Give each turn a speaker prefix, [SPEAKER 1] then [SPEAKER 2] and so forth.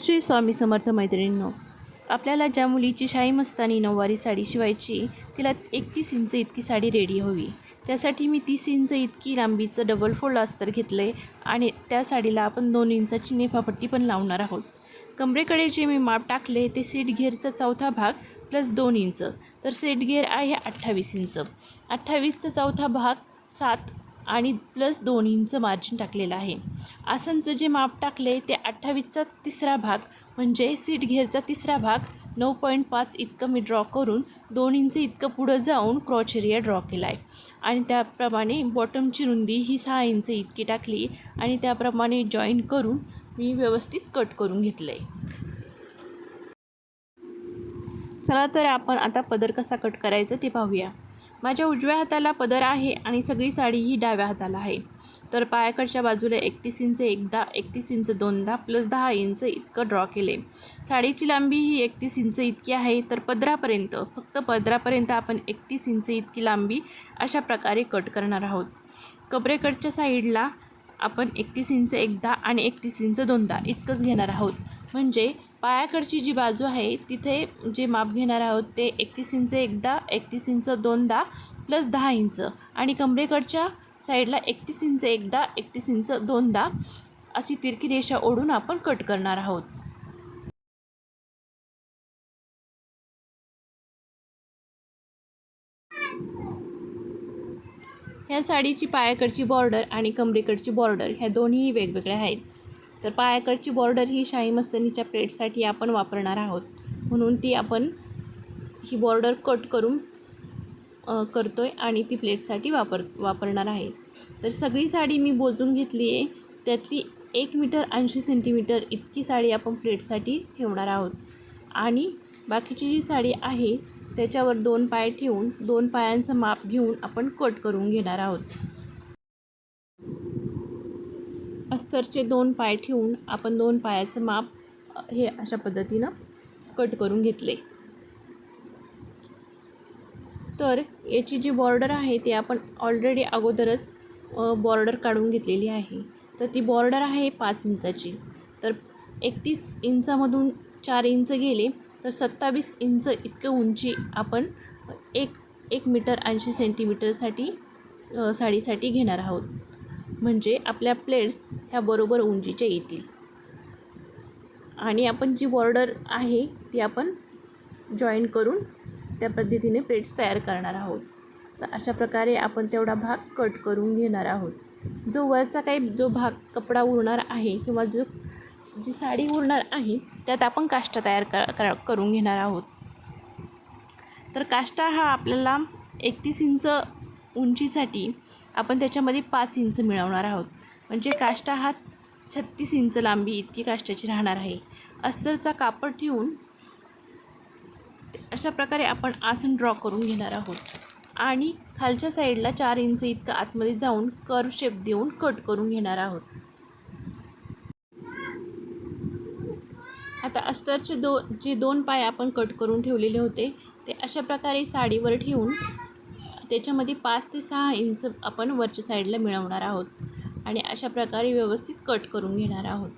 [SPEAKER 1] श्री स्वामी समर्थ मैत्रिणींनो, आपल्याला ज्या मुलीची शाही मस्तानी नऊवारी साडी शिवायची, तिला 31 इंच इतकी साडी रेडी हवी. त्यासाठी मी 30 इंच इतकी लांबीचं डबल फोल्ड अस्तर घेतले आणि त्या साडीला आपण 2 इंचाची नेफापट्टी पण लावणार आहोत. कमरेकडे जे मी माप टाकले ते सीट घेरचा चौथा भाग प्लस 2 इंच, तर सीट घेर आहे 28 इंच. 28चा चौथा भाग 7 आणि प्लस 2 इंच मार्जिन टाकलेलं आहे. आसनचं जे माप टाकले ते 28चा तिसरा भाग म्हणजे सीट घेरचा तिसरा भाग 9.5 इतकं मी ड्रॉ करून 2 इंच इतकं पुढं जाऊन क्रॉच एरिया ड्रॉ केला आहे. आणि त्याप्रमाणे बॉटमची रुंदी ही 6 इंच इतकी टाकली आणि त्याप्रमाणे जॉईन करून मी व्यवस्थित कट करून घेतलं आहे. चला तर आपण आता पदर कसा कट करायचा ते पाहूया. माझ्या उजव्या हाताला पदर आहे आणि सगळी साडी ही डाव्या हाताला आहे. तर पायाकडच्या बाजूला 31 इंच एकदा, 31 इंच दोनदा प्लस 10 इंच इतकं ड्रॉ केले. साडीची लांबी ही 31 इंच इतकी आहे. तर पदरापर्यंत, फक्त पदरापर्यंत आपण 31 इंच इतकी लांबी अशा प्रकारे कट करणार आहोत. कमरेकडच्या साईडला आपण 31 इंच एकदा आणि 31 इंच दोनदा इतकंच घेणार आहोत. म्हणजे पायाकडची जी बाजू आहे तिथे जे माप घेणार आहोत ते 31 इंच एकदा, 31 इंच दोनदा प्लस 10 इंच आणि कमरेकडच्या साईडला 31 इंच एकदा, 31 इंच दोनदा अशी तिरकी रेषा ओढून आपण कट करणार आहोत. ह्या साडीची पायाकडची बॉर्डर आणि कमरेकडची बॉर्डर ह्या दोन्ही वेगवेगळ्या आहेत. तर पायाकडची बॉर्डर ही शाही मस्तानीच्या प्लेटसाठी आपण वापरणार आहोत, म्हणून ती आपण ही बॉर्डर कट करून करतोय आणि ती प्लेटसाठी वापरणार आहे. तर सगळी साडी मी बोजून घेतली आहे. त्यातली 1 मीटर 80 सेंटीमीटर इतकी साडी आपण प्लेटसाठी ठेवणार आहोत आणि बाकीची जी साडी आहे त्याच्यावर 2 पाय ठेवून 2 पायांचं माप घेऊन आपण कट करून घेणार आहोत. अस्तरचे 2 पाय ठेवून आपण 2 पायाचं माप हे अशा पद्धतीनं कट करून घेतले. तर याची जी बॉर्डर आहे ती आपण ऑलरेडी अगोदरच बॉर्डर काढून घेतलेली आहे. तर ती बॉर्डर आहे 5 इंचाची. तर 31 इंचामधून 4 इंच गेले तर 27 इंच इतकं उंची आपण 1 मीटर 80 सेंटीमीटरसाठी साडीसाठी घेणार आहोत. म्हणजे आपल्या प्लेट्स ह्या बरोबर उंचीच्या येतील आणि आपण जी बॉर्डर आहे ती आपण जॉईन करून त्या पद्धतीने प्लेट्स तयार करणार आहोत. तर अशा प्रकारे आपण तेवढा भाग कट करून घेणार आहोत. जो वरचा काही जो भाग कपडा उरणार आहे किंवा जी साडी उरणार आहे त्यात आपण काष्टा तयार करून घेणार आहोत. तर काष्टा हा आपल्याला 31 इंच उंचीसाठी आपण त्याच्यामध्ये 5 इंच मिळवणार आहोत. म्हणजे काष्टा हा 36 इंच लांबी इतकी काष्टाची राहणार आहे. अस्तरचा कापड ठेवून अशा प्रकारे आपण आसन ड्रॉ करून घेणार आहोत आणि खालच्या साईडला 4 इंच इतकं आतमध्ये जाऊन कर्व शेप देऊन कट करून घेणार आहोत. आता अस्तरचे जे 2 पाय आपण कट करून ठेवलेले होते ते अशा प्रकारे साडीवर ठेवून त्याच्यामध्ये 5 ते 6 इंच आपण वरच्या साईडला मिळवणार आहोत आणि अशा प्रकारे व्यवस्थित कट करून घेणार आहोत.